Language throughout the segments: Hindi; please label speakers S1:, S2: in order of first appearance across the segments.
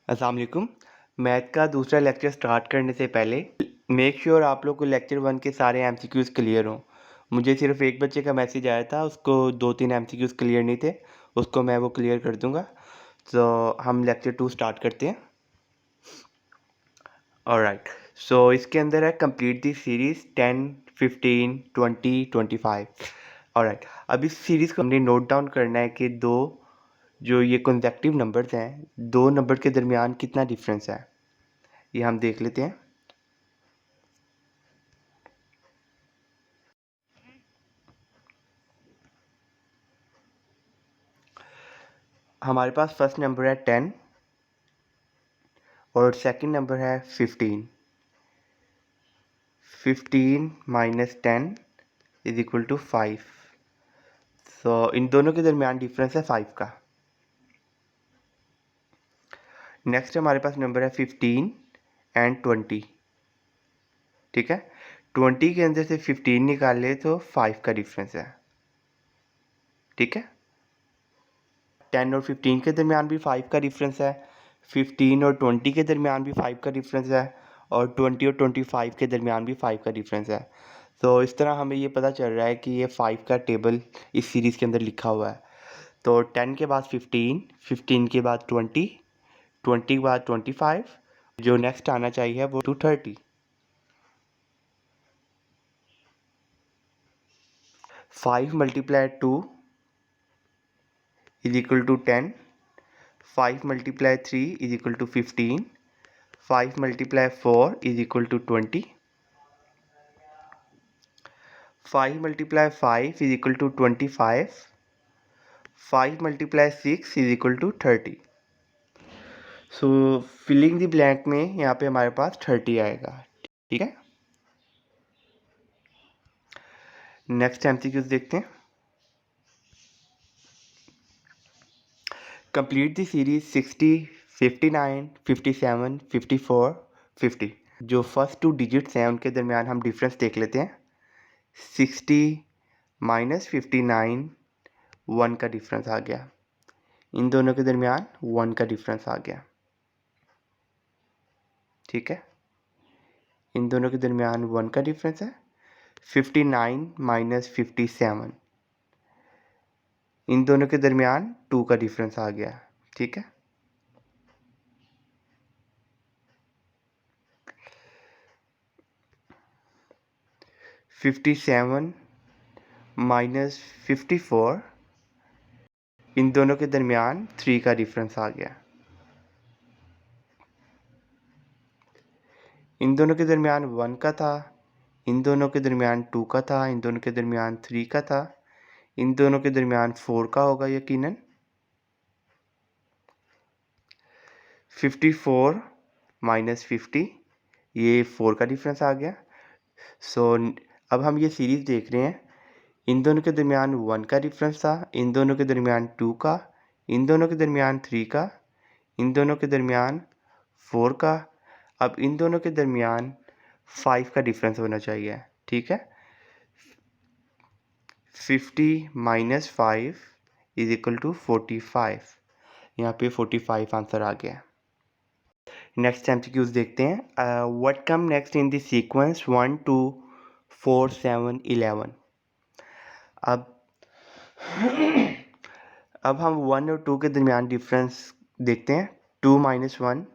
S1: अस्सलाम वालेकुम। मैथ का दूसरा लेक्चर स्टार्ट करने से पहले मेक श्योर आप लोग को लेक्चर 1 के सारे एमसीक्यूज़ क्लियर हों। मुझे सिर्फ एक बच्चे का मैसेज आया था, उसको 2-3 एमसीक्यूज़ क्लियर नहीं थे, उसको मैं वो क्लियर कर दूंगा। तो हम लेक्चर 2 स्टार्ट करते हैं। ऑलराइट, सो इसके अंदर है कंप्लीट दी सीरीज़ 10, 15, 20, 25। ऑलराइट, अब इस सीरीज़ को हमने नोट डाउन करना है कि दो जो ये कंसेक्टिव नंबर्स हैं, दो नंबर के दरमियान कितना डिफरेंस है, ये हम देख लेते हैं। हमारे पास फर्स्ट नंबर है 10 और सेकंड नंबर है 15। 15 माइनस 10 इज इक्वल टू 5। सो इन दोनों के दरमियान डिफरेंस है 5 का। नेक्स्ट हमारे पास नंबर है 15 एंड 20। ठीक है, 20 के अंदर से 15 निकाल ले तो 5 का डिफरेंस है। ठीक है, 10 और 15 के दरमियान भी 5 का डिफरेंस है, 15 और 20 के दरमियान भी 5 का डिफरेंस है, और 20 और 25 के दरमियान भी 5 का डिफरेंस है। तो इस तरह हमें ये पता चल रहा है कि ये 5 का टेबल इस सीरीज़ के अंदर लिखा हुआ है। तो 10 के बाद 15, 15 के बाद 20, 20 के बाद 25, जो नेक्स्ट आना चाहिए वो 230। 5 multiply 2 is equal to 10, 5 multiply 3 is equal to 15, 5 multiply 4 is equal to 20, 5 multiply 5 is equal to 25, 5 multiply 6 is equal to 30। So filling the blank में यहाँ पे हमारे पास 30 आएगा। ठीक है, नेक्स्ट एमसीक्यूज देखते हैं। Complete the series 60, 59, 57, 54, 50। जो फर्स्ट टू डिजिट्स हैं उनके दरमियान हम डिफरेंस देख लेते हैं। 60 माइनस 59, 1 का डिफरेंस आ गया। इन दोनों के दरमियान 1 का डिफरेंस आ गया। ठीक है, इन दोनों के दरमियान 1 का डिफरेंस है। 59 माइनस 57, इन दोनों के दरमियान 2 का डिफरेंस आ गया। ठीक है, $57 माइनस 54, इन दोनों के दरमियान 3 का डिफरेंस आ गया। इन दोनों के दरमियान 1 का था, इन दोनों के दरमियान 2 का था, इन दोनों के दरमियान 3 का था, इन दोनों के दरमियान 4 का होगा यकीनन। 54 माइनस 50, ये 4 का डिफरेंस आ गया। सो अब हम ये सीरीज़ देख रहे हैं, इन दोनों के दरमियान 1 का डिफरेंस था, इन दोनों के दरमियान 2 का, इन दोनों के दरमियान 3 का, इन दोनों के दरमियान 4 का। अब इन दोनों के दरमियान 5 का डिफरेंस होना चाहिए। ठीक है, 50 माइनस 5 इज इक्वल टू 45। यहाँ पे 45 आंसर आ गया। नेक्स्ट एमसीक्यूज देखते हैं। What come next in the sequence 1, 2, 4, 7, 11। अब अब हम 1 और 2 के दरमियान डिफरेंस देखते हैं। 2 minus 1,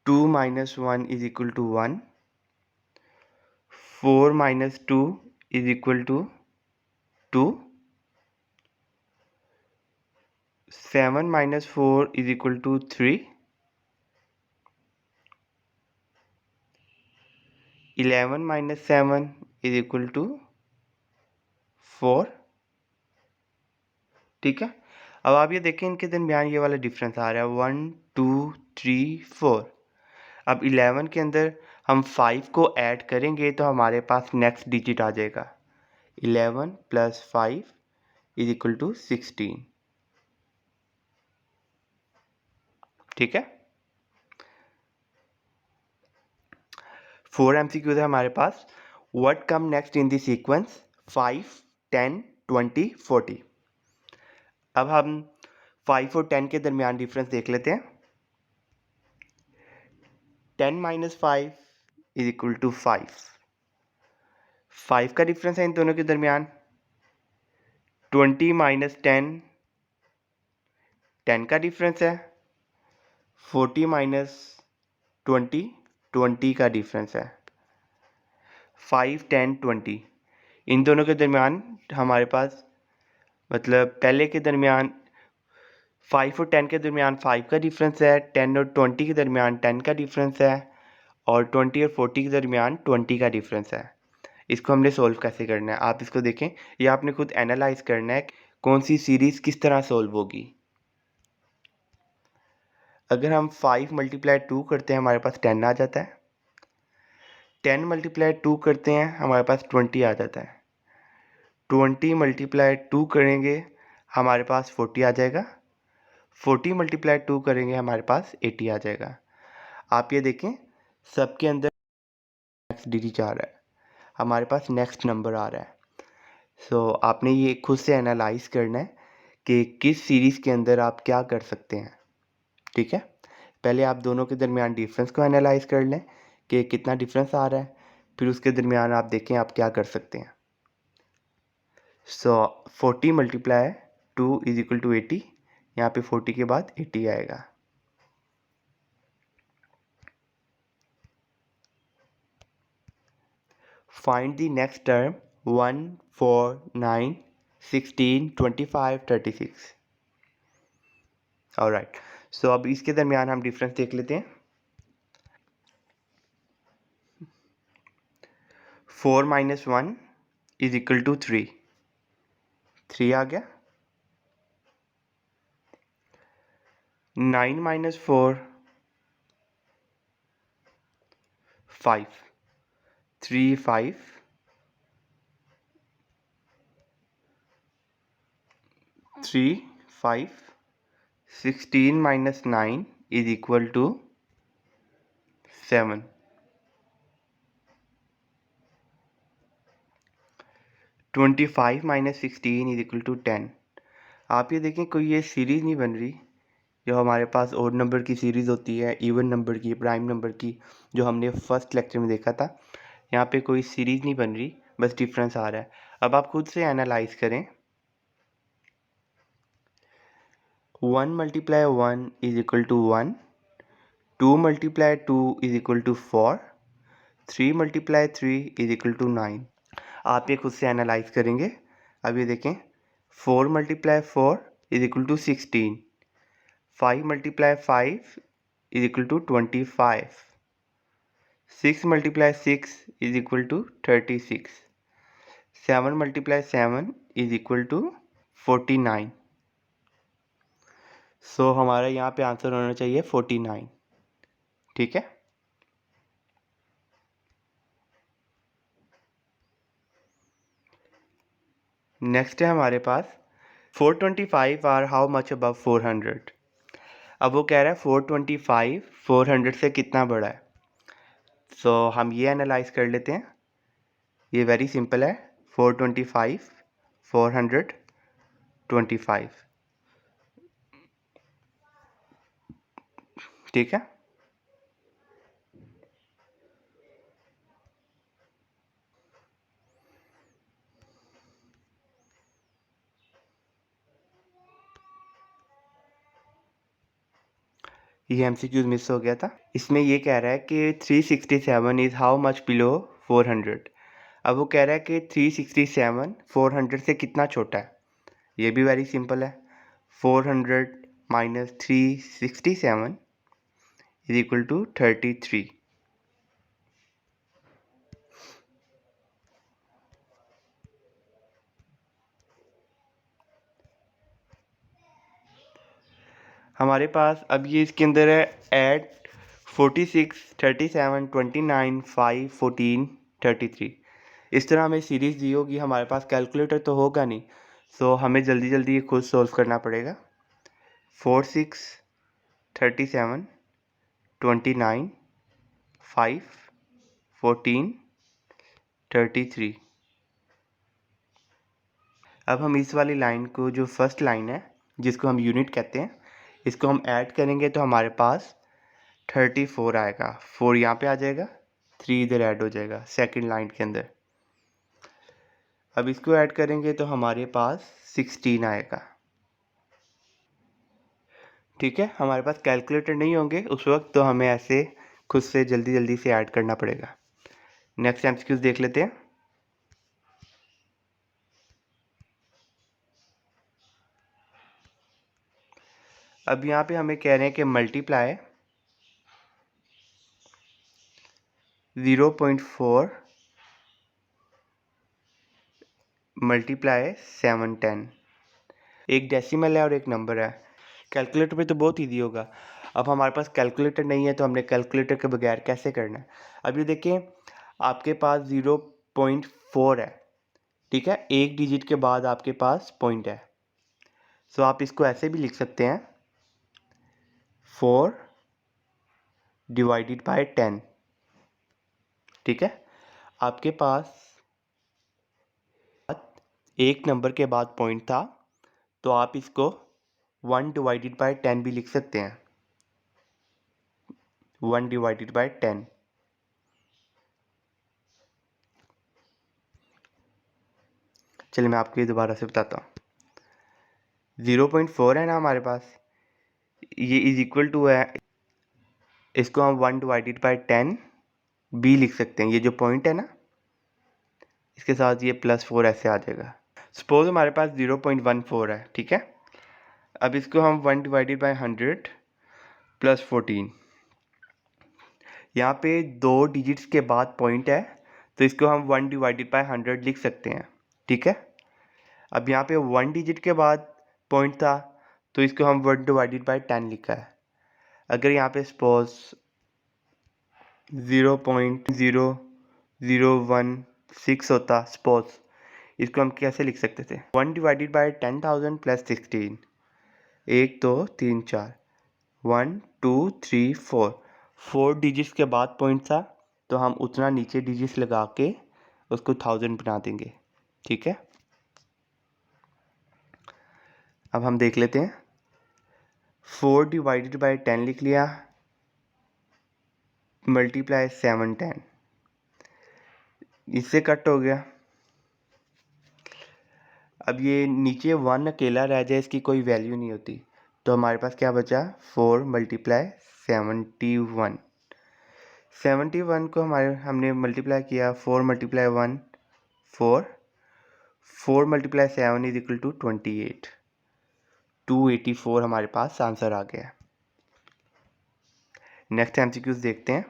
S1: 2 minus 1 is equal to 1, 4 minus 2 is equal to 2, 7 minus 4 is equal to 3, 11 minus 7 is equal to 4। ठीक है, अब आप ये देखें इनके दरमियान ये वाला डिफरेंस आ रहा है 1, 2, 3, 4। अब 11 के अंदर हम 5 को ऐड करेंगे तो हमारे पास नेक्स्ट डिजिट आ जाएगा। 11 प्लस 5 इज इक्वल टू 16। ठीक है, 4 MCQs है हमारे पास। What come next in the sequence 5, 10, 20, 40। अब हम 5 और 10 के दरमियान डिफरेंस देख लेते हैं। 10 माइनस 5 इज इक्वल टू 5। 5 का डिफरेंस है इन दोनों के दरमियान। 20 माइनस 10, 10 का डिफरेंस है। 40 माइनस 20, 20 का डिफरेंस है। 5, 10, 20 इन दोनों के दरमियान हमारे पास, मतलब पहले के दरमियान 5 और 10 के दरमियान 5 का डिफरेंस है, 10 और 20 के दरमियान 10 का डिफरेंस है, और 20 और 40 के दरमियान 20 का डिफरेंस है। इसको हमने सोल्व कैसे करना है, आप इसको देखें। ये आपने खुद एनालाइज करना है कौन सी सीरीज़ किस तरह सोल्व होगी। अगर हम 5 मल्टीप्लाई 2 करते हैं हमारे पास 10 आ जाता है। 10 मल्टीप्लाई 2 करते हैं हमारे पास 20 आ जाता है। 20 मल्टीप्लाई 2 करेंगे हमारे पास 40 आ जाएगा। 40 मल्टीप्लाई 2 करेंगे हमारे पास 80 आ जाएगा। आप ये देखें, सबके अंदर नेक्स्ट डिजिट आ रहा है, हमारे पास नेक्स्ट नंबर आ रहा है। सो आपने ये खुद से एनालाइज करना है कि किस सीरीज़ के अंदर आप क्या कर सकते हैं। ठीक है, पहले आप दोनों के दरमियान डिफरेंस को एनालाइज कर लें कि कितना डिफरेंस आ रहा है, फिर उसके दरमियान आप देखें आप क्या कर सकते हैं। So 40 multiply 2 is equal to 80, यहाँ पे 40 के बाद 80 आएगा। Find the next term 1, 4, 9, 16, 25, 36। Alright, so अब इसके दरमियान हम डिफरेंस देख लेते हैं। 4 माइनस 1 इज इक्वल टू 3, 3 आ गया। 9 minus 4, 5, 3, 5, 3, 5, 16 minus 9 is equal to 7। 25 minus 16 is equal to 10। आप ये देखें, कोई ये सीरीज़ नहीं बन रही जो हमारे पास ओड नंबर की सीरीज़ होती है, इवन नंबर की, प्राइम नंबर की, जो हमने फर्स्ट लेक्चर में देखा था। यहाँ पे कोई सीरीज़ नहीं बन रही, बस डिफरेंस आ रहा है। अब आप खुद से एनालाइज करें। 1 multiply 1 is equal to 1, 2 multiply 2 is equal to 4, 3 multiply 3 is equal to 9। आप ये खुद से एनालाइज करेंगे। अब ये देखें, 4 multiply 4 is equal to 16, 5 multiply 5 is equal to 25, 6 multiply 6 is equal to 36, 7 multiply 7 is equal to 49। So हमारा यहाँ पे आंसर होना चाहिए 49। ठीक है, नेक्स्ट है हमारे पास 425 आर हाउ मच अबव 400। अब वो कह रहा है 425 400 से कितना बड़ा है। सो हम ये एनालाइज कर लेते हैं। ये वेरी सिंपल है, 425 425। ठीक है, ये एमसीक्यूज मिस हो गया था। इसमें ये कह रहा है कि 367 इज़ हाउ मच बिलो 400। अब वो कह रहा है कि 367 400 से कितना छोटा है। ये भी वेरी सिंपल है, 400 माइनस 367 इज इक्वल टू 33। हमारे पास अब ये इसके अंदर है ऐड 46, 37, 29, 5, 14, 33। इस तरह हमें सीरीज़ दी होगी, हमारे पास कैलकुलेटर तो होगा नहीं, सो हमें जल्दी जल्दी ये खुद सॉल्व करना पड़ेगा। 4, 6, 37, 29, 5, 14, 33। अब हम इस वाली लाइन को, जो फर्स्ट लाइन है, जिसको हम यूनिट कहते हैं, इसको हम ऐड करेंगे तो हमारे पास 34 आएगा। 4 यहाँ पे आ जाएगा, 3 इधर ऐड हो जाएगा सेकंड लाइन के अंदर। अब इसको ऐड करेंगे तो हमारे पास 16 आएगा। ठीक है, हमारे पास कैलकुलेटर नहीं होंगे उस वक्त, तो हमें ऐसे खुद से जल्दी जल्दी से ऐड करना पड़ेगा। नेक्स्ट एमसीक्यूज देख लेते हैं। अब यहाँ पे हमें कह रहे हैं कि मल्टीप्लाई 0.4 मल्टीप्लाई 710। एक डेसिमल है और एक नंबर है। कैलकुलेटर पे तो बहुत ईजी होगा। अब हमारे पास कैलकुलेटर नहीं है तो हमने कैलकुलेटर के बगैर कैसे करना है। अब ये देखें, आपके पास 0.4 है, ठीक है, एक डिजिट के बाद आपके पास पॉइंट है। सो आप इसको ऐसे भी लिख सकते हैं, 4 डिवाइडेड बाय 10। ठीक है, आपके पास एक नंबर के बाद पॉइंट था, तो आप इसको 1 डिवाइडेड बाय 10 भी लिख सकते हैं, 1 डिवाइडेड बाय 10। चलिए मैं आपको ये दोबारा से बताता हूँ। 0.4 है ना हमारे पास, ये इज इक्वल टू है, इसको हम 1 डिवाइडेड बाय 10 भी लिख सकते हैं। ये जो पॉइंट है ना, इसके साथ ये +4 ऐसे आ जाएगा। सपोज हमारे पास 0.14 है, ठीक है। अब इसको हम 1 डिवाइडेड बाय 100 + 14, यहाँ पे 2 डिजिट्स के बाद पॉइंट है, तो इसको हम 1 डिवाइडेड बाय 100 लिख सकते हैं। ठीक है, अब यहाँ पे 1 डिजिट के बाद पॉइंट था, तो इसको हम 1 डिवाइडेड बाय 10 लिखा है। अगर यहाँ पे सपोज 0.0016 होता सपोज, इसको हम कैसे लिख सकते थे, 1 डिवाइडेड बाय 10,000 + 16, 1 2 3 4, 1 2 3 4, 4 डिजिट्स के बाद पॉइंट था, तो हम उतना नीचे डिजिट्स लगा के उसको 1000 बना देंगे। ठीक है, अब हम देख लेते हैं। 4 डिवाइडेड बाय 10 लिख लिया, मल्टीप्लाई 710, इससे कट हो गया। अब ये नीचे 1 अकेला रह जाए, इसकी कोई वैल्यू नहीं होती, तो हमारे पास क्या बचा, 4 मल्टीप्लाई 71। 71 को हमने मल्टीप्लाई किया, 4 multiply 1 4, 4 multiply 7 is equal to 28, 284 हमारे पास आंसर आ गया। नेक्स्ट एमसीक्यूज देखते हैं।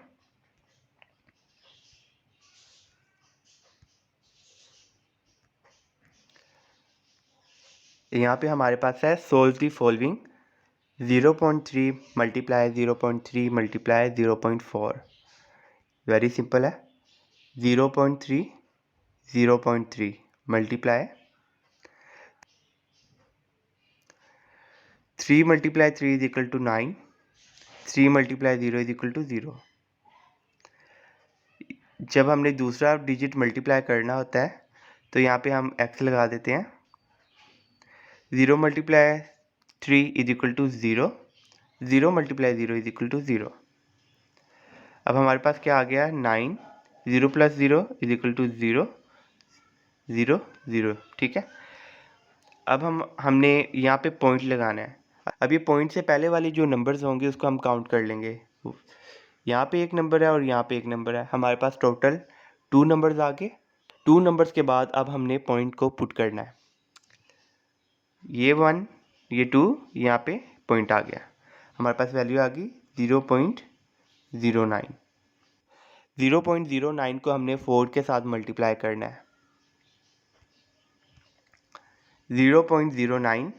S1: यहाँ पे हमारे पास है solve the following 0.3 multiply 0.3 multiply 0.4। Very simple है, 0.3 0.3 multiply 3 multiply 3 is equal to 9, 3 multiply 0 is equal to 0। जब हमने दूसरा डिजिट मल्टीप्लाई करना होता है तो यहाँ पे हम x लगा देते हैं। 0 multiply 3 is equal to 0, 0 multiply 0 is equal to 0। अब हमारे पास क्या आ गया, 9, 0 + 0 इज इक्वल टू 0 0 0। ठीक है, अब हमने यहाँ पे पॉइंट लगाना है। अब ये पॉइंट से पहले वाली जो नंबर्स होंगे उसको हम काउंट कर लेंगे। यहाँ पे एक नंबर है और यहाँ पे एक नंबर है, हमारे पास टोटल 2 नंबर्स आ गए। 2 नंबर्स के बाद अब हमने पॉइंट को पुट करना है, ये 1 ये 2, यहाँ पे पॉइंट आ गया, हमारे पास वैल्यू आ गई 0.09। 0.09 को हमने 4 के साथ मल्टीप्लाई करना है। 0.09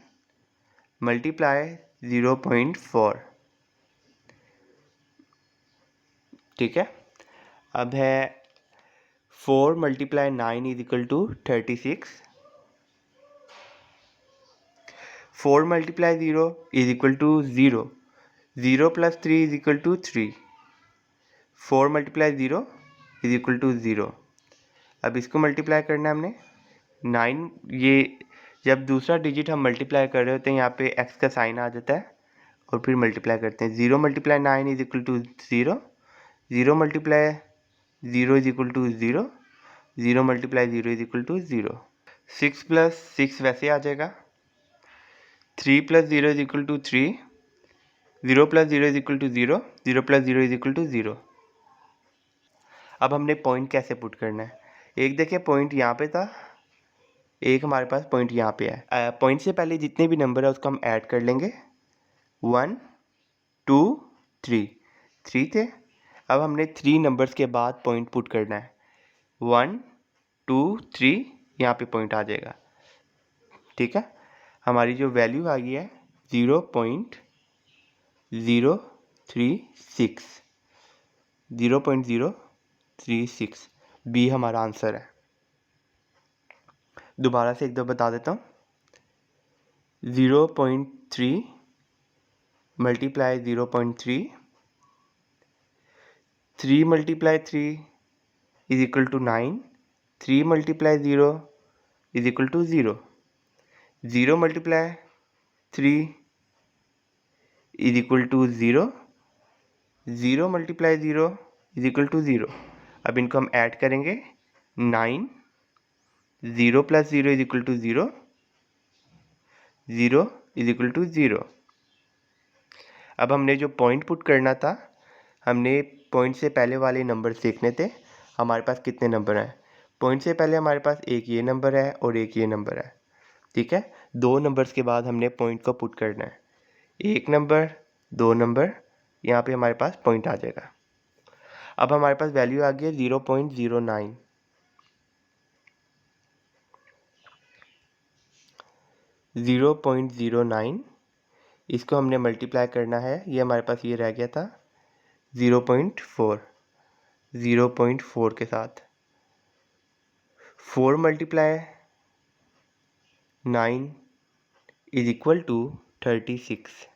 S1: मल्टीप्लाई 0.4। ठीक है, अब है 4 multiply 9 is equal to 36, 4 multiply 0 is equal to 0, 0 + 3 is equal to 3, 4 multiply 0 is equal to 0। अब इसको मल्टीप्लाई करना है हमने, 9 ये जब दूसरा डिजिट हम मल्टीप्लाई कर रहे होते हैं यहाँ पे एक्स का साइन आ जाता है और फिर मल्टीप्लाई करते हैं। 0 multiply 9 is equal to 0, 0 multiply 0 is equal to 0, 0 multiply 0 is equal to 0। 6 plus 6 वैसे आ जाएगा। 3 plus 0 is equal to 3, 0 plus 0 is equal to 0, 0 plus 0 is equal to 0। अब हमने पॉइंट कैसे पुट करना है, एक देखिए पॉइंट यहाँ पे था, एक हमारे पास पॉइंट यहाँ पे है। पॉइंट से पहले जितने भी नंबर है उसको हम ऐड कर लेंगे। 1 2 3, 3 थे। अब हमने 3 नंबर्स के बाद पॉइंट पुट करना है। 1 2 3 यहाँ पे पॉइंट आ जाएगा। ठीक है, हमारी जो वैल्यू आ गई है 0.036, 0.036 बी हमारा आंसर है। दोबारा से एक दो बता देता हूँ। 0.3 multiply 0.3, 3 multiply 3 is equal to 9, 3 multiply 0 is equal to 0, 0 multiply 3 is equal to 0, 0 multiply 0 is equal to 0। अब इनको हम ऐड करेंगे। 9, 0 plus 0 is equal to 0, 0 is equal to 0। अब हमने जो पॉइंट पुट करना था, हमने पॉइंट से पहले वाले नंबर देखने थे हमारे पास कितने नंबर हैं। पॉइंट से पहले हमारे पास एक ये नंबर है और एक ये नंबर है। ठीक है, 2 नंबर्स के बाद हमने पॉइंट को पुट करना है। 1 नंबर 2 नंबर, यहाँ पे हमारे पास पॉइंट आ जाएगा। अब हमारे पास वैल्यू आ गई है 0.09। 0.09 इसको हमने मल्टीप्लाई करना है। ये हमारे पास ये रह गया था 0.4, 0.4 के साथ 4 multiply 9 is equal to 36।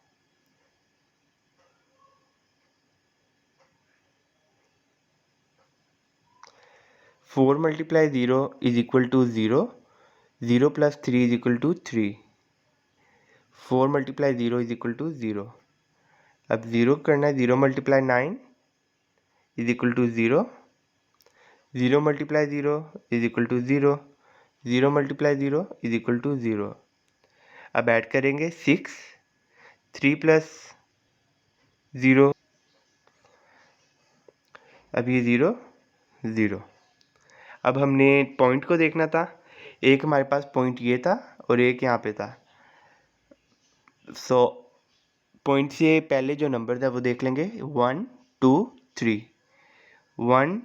S1: 4 multiply 0 is equal to 0, 0 plus 3 is equal to 3, 4 multiply 0 is equal to 0। अब 0 करना है, 0 multiply 9 is equal to 0, 0 multiply 0 is equal to 0, 0 multiply 0 is equal to 0। अब ऐड करेंगे 6, 3 प्लस 0, अब ये 0 0। अब हमने पॉइंट को देखना था, एक हमारे पास पॉइंट ये था और एक यहाँ पे था। सो पॉइंट से पहले जो नंबर था वो देख लेंगे। 1 2 3, 1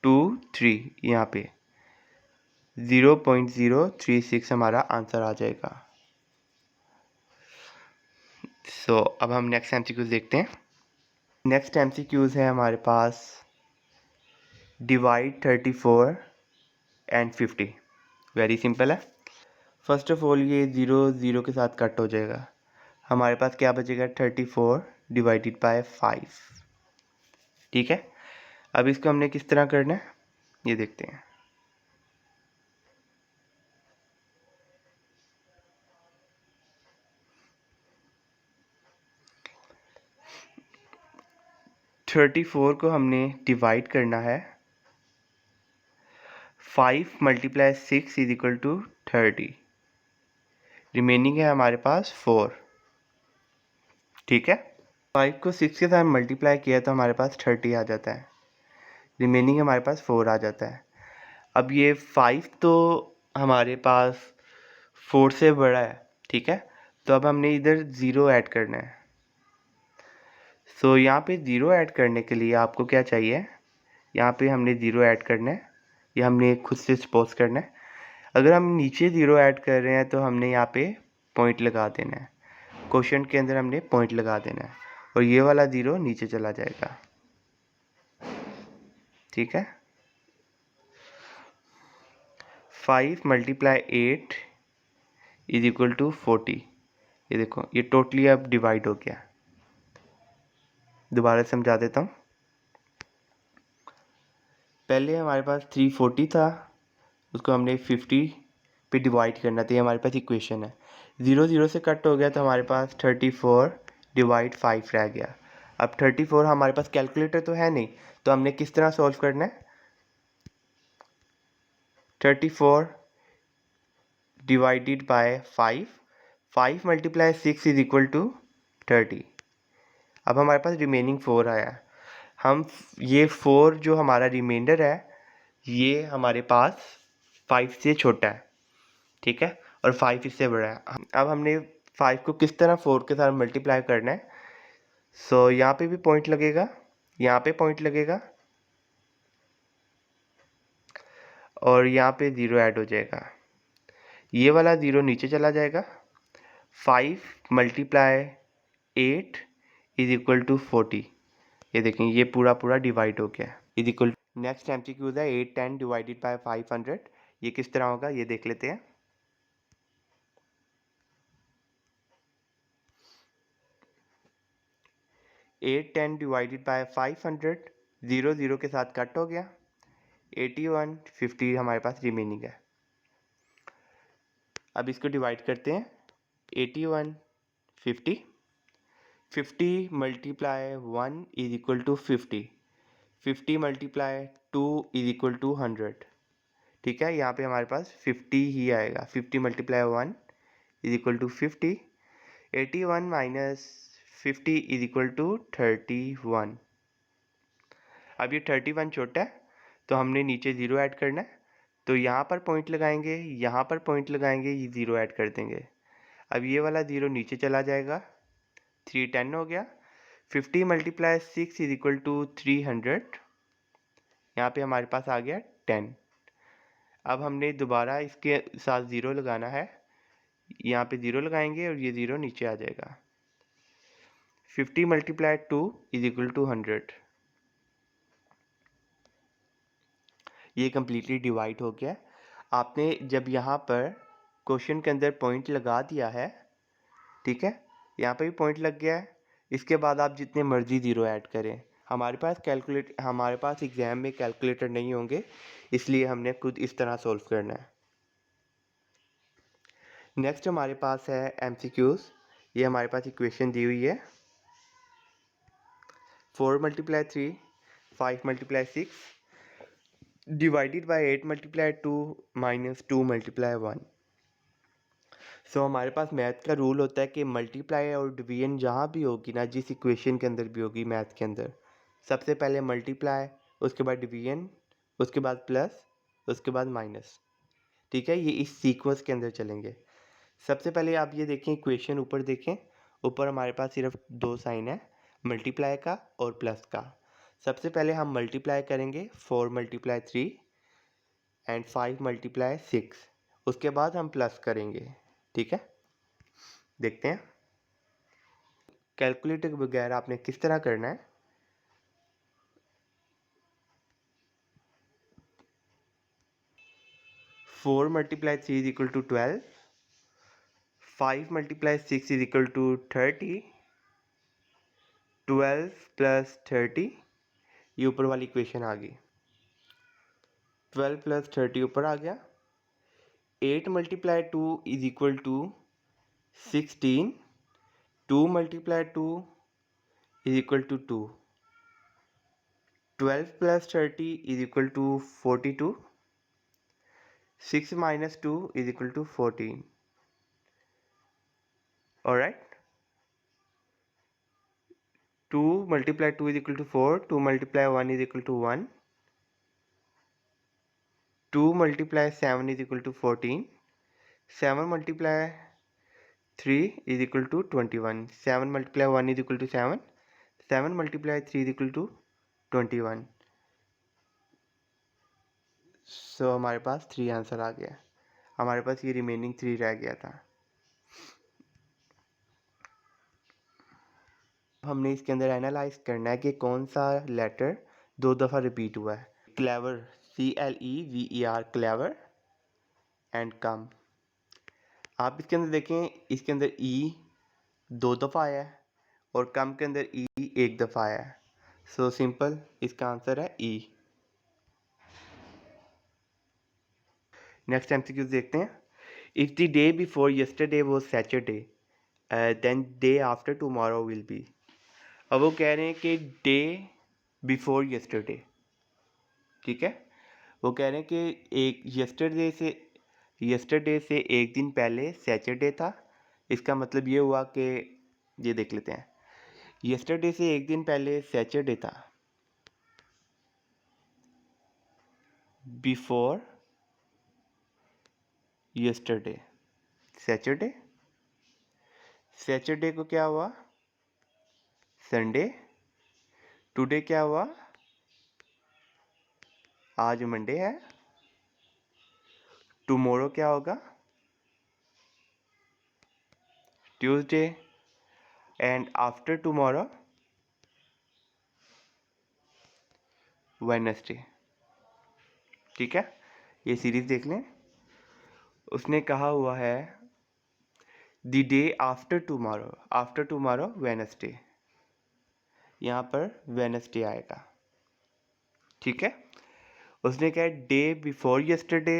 S1: 2 3 यहाँ पे 0.036 हमारा आंसर आ जाएगा। अब हम नेक्स्ट एमसीक्यूज देखते हैं। नेक्स्ट एमसीक्यूज है हमारे पास डिवाइड 34 एंड 50। वेरी सिंपल है। फर्स्ट ऑफ ऑल ये 0 0 के साथ कट हो जाएगा। हमारे पास क्या बचेगा 34 डिवाइडेड बाय 5। ठीक है, अब इसको हमने किस तरह करना है ये देखते हैं। थर्टी फोर को हमने डिवाइड करना है। 5 multiply 6 is equal to 30। Remaining है हमारे पास 4। ठीक है, 5 को 6 के साथ मल्टीप्लाई किया तो हमारे पास 30 आ जाता है। रिमेनिंग हमारे पास 4 आ जाता है। अब ये 5 तो हमारे पास 4 से बड़ा है। ठीक है, तो अब हमने इधर 0 ऐड करना है। यहाँ पे 0 ऐड करने के लिए आपको क्या चाहिए, यहाँ पे हमने 0 ऐड करना है या हमने खुद से सपोज करना है। अगर हम नीचे 0 ऐड कर रहे हैं तो हमने यहाँ पे पॉइंट लगा देना है। क्वेश्चन के अंदर हमने पॉइंट लगा देना है और ये वाला 0 नीचे चला जाएगा। ठीक है, 5 मल्टीप्लाई 8 इज इक्वल टू 40। ये देखो ये टोटली अब डिवाइड हो गया। दोबारा समझा देता हूँ। पहले हमारे पास 340 था, उसको हमने 50 पे डिवाइड करना, तो ये हमारे पास इक्वेशन है। 0 0 से कट हो गया तो हमारे पास 34 डिवाइड 5 रह गया। अब 34 हमारे पास कैलकुलेटर तो है नहीं, तो हमने किस तरह सॉल्व करना है। 34 divided by 5 multiply 6 is equal to 30। अब हमारे पास रिमेनिंग 4 आया। हम ये 4 जो हमारा रिमाइंडर है ये हमारे पास 5 से छोटा है, ठीक है, और 5 इससे बड़ा है। अब हमने 5 को किस तरह 4 के साथ मल्टीप्लाई करना है। सो यहाँ पे भी पॉइंट लगेगा, यहाँ पे पॉइंट लगेगा, और यहाँ पे 0 ऐड हो जाएगा। ये वाला 0 नीचे चला जाएगा। 5 मल्टीप्लाई 8 इज इक्वल टू 40। ये देखें ये पूरा पूरा डिवाइड हो गया इज इक्वल। नेक्स्ट एमसीक्यूज है 810 डिवाइडेड बाय 500। ये किस तरह होगा ये देख लेते हैं। 810 डिवाइडेड बाय 500, 0 0 के साथ कट हो गया। 81 50 हमारे पास रिमेनिंग है। अब इसको डिवाइड करते हैं। 81 50, 50 multiply 1 is equal to 50, 50 multiply 2 is equal to 100। ठीक है, यहाँ पे हमारे पास 50 ही आएगा। 50 multiply 1 is equal to 50। 81 minus 50 is equal to 31। अब ये 31 छोटा है तो हमने नीचे 0 ऐड करना है, तो यहाँ पर पॉइंट लगाएंगे, यहाँ पर पॉइंट लगाएंगे, ये 0 ऐड कर देंगे। अब ये वाला 0 नीचे चला जाएगा। 310 हो गया। 50 मल्टीप्लाई 6 इज इक्वल टू 300। यहाँ पे हमारे पास आ गया 10। अब हमने दोबारा इसके साथ 0 लगाना है, यहाँ पे 0 लगाएंगे और ये 0 नीचे आ जाएगा। 50 मल्टीप्लाई 2 इज इक्वल टू 100। ये कम्प्लीटली डिवाइड हो गया। आपने जब यहाँ पर क्वेश्चन के अंदर पॉइंट लगा दिया है, ठीक है, यहाँ पे भी पॉइंट लग गया है, इसके बाद आप जितने मर्जी 0 ऐड करें। हमारे पास एग्ज़ाम में कैलकुलेटर नहीं होंगे, इसलिए हमने खुद इस तरह सॉल्व करना है। नेक्स्ट हमारे पास है एमसीक्यूज़। ये हमारे पास इक्वेशन दी हुई है। 4 multiply 3, 5 multiply 6 divided by 8 multiply 2 minus 2 multiply 1। सो हमारे पास मैथ का रूल होता है कि मल्टीप्लाई और डिवीजन जहाँ भी होगी ना, जिस इक्वेशन के अंदर भी होगी मैथ के अंदर, सबसे पहले मल्टीप्लाई, उसके बाद डिवीजन, उसके बाद प्लस, उसके बाद माइनस। ठीक है, ये इस सीक्वेंस के अंदर चलेंगे। सबसे पहले आप ये देखें, इक्वेशन ऊपर देखें, ऊपर हमारे पास सिर्फ 2 साइन है, मल्टीप्लाई का और प्लस का। सबसे पहले हम मल्टीप्लाई करेंगे 4 मल्टीप्लाई 3 एंड 5 मल्टीप्लाई 6, उसके बाद हम प्लस करेंगे। ठीक है, देखते हैं कैलकुलेटर के बगैर आपने किस तरह करना है। Four multiply 3 is equal to 12, 5 multiply 6 is equal to 30, 12 plus 30, ये ऊपर वाली इक्वेशन आ गई। 12 प्लस 30 ऊपर आ गया। 8 multiply 2 is equal to 16, 2 multiply 2 is equal to 2, 12 plus 30 is equal to 42, 6 minus 2 is equal to 14। Alright, 2 multiply 2 is equal to 4, 2 multiply 1 is equal to 1, 2 multiply 7 is equal to 14, 7 multiply 3 is equal to 21, 7 multiply 1 is equal to 7, 7 multiply 3 is equal to 21। So हमारे पास 3 आंसर आ गया। हमारे पास ये रिमेनिंग 3 रह गया था। हमने इसके अंदर एनालाइज करना है कि कौन सा लेटर 2 दफ़ा रिपीट हुआ है। Clever, CLEVER, clever and come. आप इसके अंदर देखें, इसके अंदर ई 2 दफ़ा आया है और कम के अंदर ई 1 दफ़ा आया है। सो सिंपल, इसका आंसर है ई। नेक्स्ट एमसीक्यूज देखते हैं। If the day before yesterday was Saturday then day after tomorrow will be. अब वो कह रहे हैं कि डे बिफोर यस्टरडे, ठीक है, वो कह रहे हैं कि एक यस्टरडे से एक दिन पहले सैटरडे था। इसका मतलब ये हुआ कि ये देख लेते हैं, यस्टरडे से एक दिन पहले सैटरडे था, बिफोर यस्टरडे सैटरडे, सैटरडे को क्या हुआ संडे, टुडे क्या हुआ आज मंडे है, टुमारो क्या होगा Tuesday, and after tomorrow Wednesday. ठीक है, ये सीरीज देख लें। उसने कहा हुआ है the day after tomorrow Wednesday, यहाँ पर वेडनेसडे आएगा। ठीक है, उसने कहा day before yesterday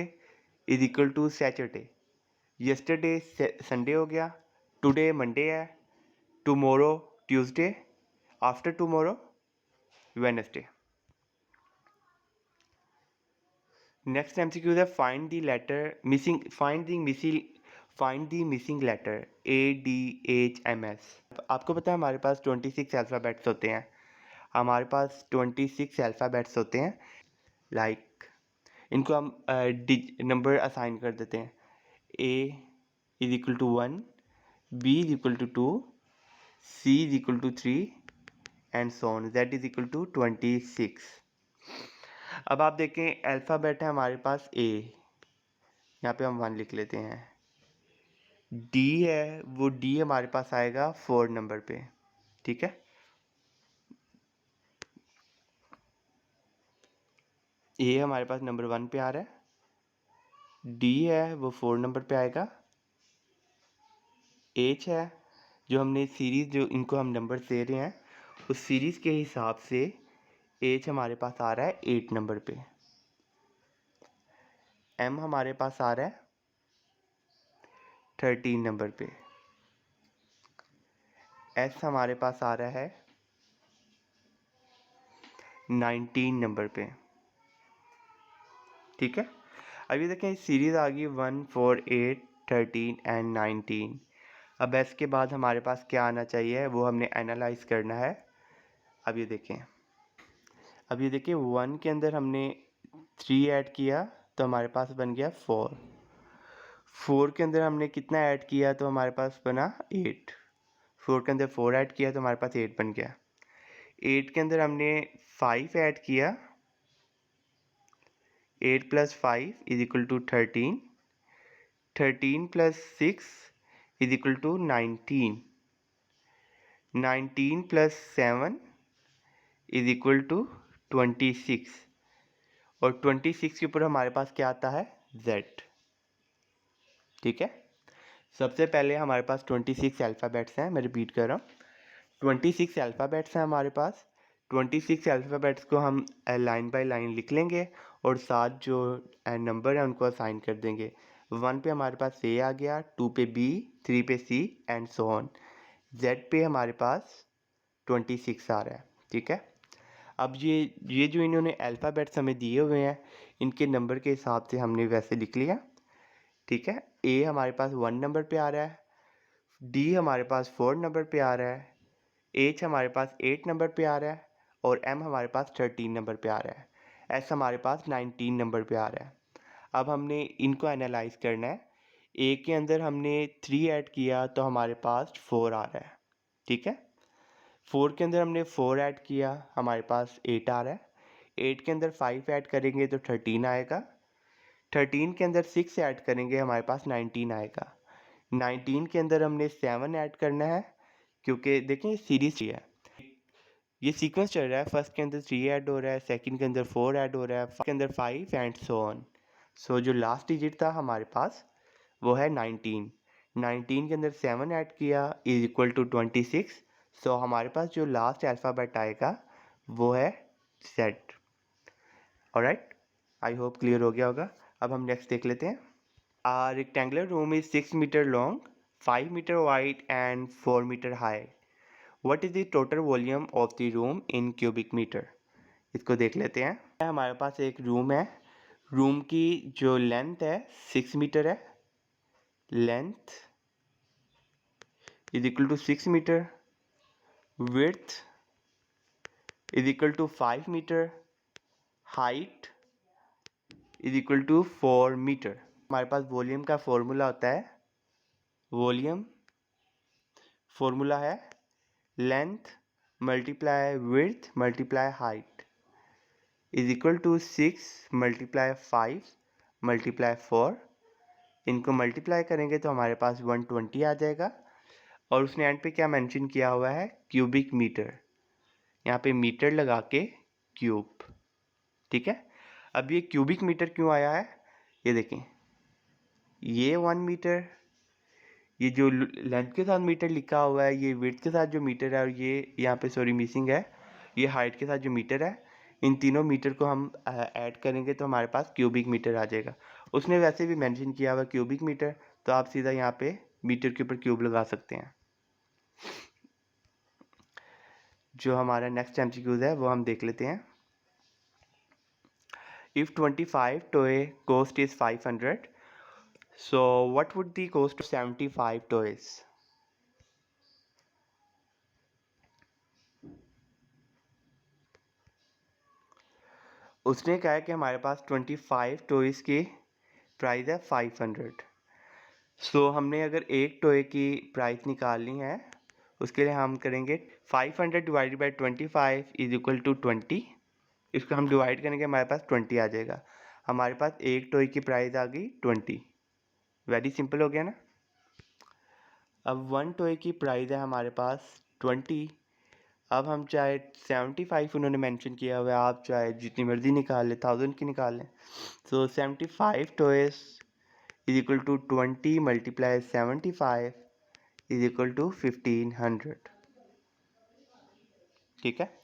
S1: is equal to Saturday, yesterday Sunday हो गया, टुडे मंडे है, tomorrow Tuesday, after tomorrow Wednesday. Next MCQ है find the letter missing, find the missing letter ADHMS। आपको पता है हमारे पास 26 अल्फ़ाबेट्स होते हैं, हमारे पास 26 अल्फ़ाबेट्स होते हैं। लाइक इनको हम नंबर असाइन कर देते हैं, A is equal to 1, B is equal to 2, C is equal to 3 and so on, Z is equal to 26। अब आप देखें अल्फ़ाबेट है हमारे पास A, यहाँ पे हम 1 लिख लेते हैं। D है, वो D हमारे पास आएगा 4 नंबर पे। ठीक है, A हमारे पास नंबर 1 पे आ रहा है, D है वो 4 नंबर पे आएगा, H है जो हमने सीरीज़ जो इनको हम नंबर दे रहे हैं उस सीरीज़ के हिसाब से H हमारे पास आ रहा है 8 नंबर पे, M हमारे पास आ रहा है 13 नंबर पे, S हमारे पास आ रहा है 19 नंबर पे। ठीक है, अभी देखें सीरीज़ आ गई 1, 4, 8, 13 एंड 19। अब S के बाद हमारे पास क्या आना चाहिए वो हमने एनालाइज करना है। अब ये देखें 1 के अंदर हमने 3 ऐड किया तो हमारे पास बन गया 4, 4 के अंदर हमने कितना ऐड किया तो हमारे पास बना 8, 4 के अंदर 4 ऐड किया तो हमारे पास 8 बन गया, 8 के अंदर हमने 5 ऐड किया, 8 plus 5 is equal to 13, 13 plus 6 is equal to 19, 19 plus 7 is equal to 26, और 26 के ऊपर हमारे पास क्या आता है Z। ठीक है, सबसे पहले हमारे पास 26 अल्फ़ाबेट्स हैं, मैं रिपीट कर रहा हूँ 26 अल्फ़ाबेट्स हैं हमारे पास। 26 अल्फ़ाबेट्स को हम लाइन बाय लाइन लिख लेंगे और साथ जो नंबर है उनको असाइन कर देंगे। 1 पे हमारे पास A आ गया, 2 पे B, 3 पे C and so on. Z पे हमारे पास 26 आ रहा है। ठीक है, अब ये जो इन्होंने अल्फ़ाबेट्स हमें दिए हुए हैं इनके नंबर के हिसाब से हमने वैसे लिख लिया। ठीक है, A हमारे पास 1 नंबर पे आ रहा है, D हमारे पास 4 नंबर पे आ रहा है, H हमारे पास 8 नंबर पे आ रहा है और M हमारे पास 13 नंबर पे आ रहा है, S हमारे पास 19 नंबर पे आ रहा है। अब हमने इनको एनालाइज करना है। A के अंदर हमने 3 ऐड किया तो हमारे पास 4 आ रहा है। ठीक है, 4 के अंदर हमने 4 ऐड किया हमारे पास 8 आ रहा है, 8 के अंदर 5 ऐड करेंगे तो 13 आएगा, 13 के अंदर 6 ऐड करेंगे हमारे पास 19 आएगा, 19 के अंदर हमने 7 ऐड करना है क्योंकि देखें सीरीज है, ये सीक्वेंस चल रहा है, फर्स्ट के अंदर 3 ऐड हो रहा है, सेकंड के अंदर 4 ऐड हो रहा है, फर्स्ट के अंदर 5 एंड सो ऑन। सो जो लास्ट डिजिट था हमारे पास वो है 19, 19 के अंदर 7 ऐड किया इज इक्वल टू 26। सो हमारे पास जो लास्ट अल्फ़ाबेट आएगा वो है Z। Alright, I hope clear हो गया होगा। अब हम नेक्स्ट देख लेते हैं। A rectangular room is 6 meter long, 5 meter wide and 4 meter high. What is the total volume of the room in cubic meter? इसको देख लेते हैं। हमारे पास एक रूम है, रूम की जो लेंथ है 6 मीटर है, length is equal to 6 metre, width is equal to 5 meter, height is equal to 4 meter. हमारे पास वॉल्यूम का फॉर्मूला होता है, वॉल्यूम फॉर्मूला है length multiply width multiply height is equal to 6 multiply 5 multiply 4। इनको मल्टीप्लाई करेंगे तो हमारे पास 120 आ जाएगा। और उसने एंड पे क्या मेंशन किया हुआ है, क्यूबिक मीटर, यहाँ पे मीटर लगा के क्यूब। ठीक है, अब ये क्यूबिक मीटर क्यों आया है, ये देखें, ये 1 मीटर, ये जो लेंथ के साथ मीटर लिखा हुआ है, ये विड्थ के साथ जो मीटर है, और ये यहाँ पे सॉरी मिसिंग है, ये हाइट के साथ जो मीटर है, इन तीनों मीटर को हम ऐड करेंगे तो हमारे पास क्यूबिक मीटर आ जाएगा। उसने वैसे भी मेंशन किया हुआ क्यूबिक मीटर, तो आप सीधा यहाँ पे मीटर के ऊपर क्यूब लगा सकते हैं। जो हमारा नेक्स्ट एमसीक्यूज है वो हम देख लेते हैं। If 25 toy cost is 500, so what would the cost of 75 toys? उसने कहा है कि हमारे पास 25 टॉयज़ की प्राइस है 500। सो हमने अगर एक टॉय की प्राइस निकालनी है, उसके लिए हम करेंगे 500 divided by 25 is equal to 20। इसको हम डिवाइड करेंगे, हमारे पास 20 आ जाएगा। हमारे पास एक टॉय की प्राइस आ गई 20। वेरी सिंपल हो गया ना। अब वन टॉय की प्राइस है हमारे पास 20। अब हम चाहे 75 उन्होंने मेंशन किया हुआ है, आप चाहे जितनी मर्जी निकाल लें, 1000 की निकाल लें। So 75 toys is equal to 20 multiply 75 is equal to 1500। ठीक है।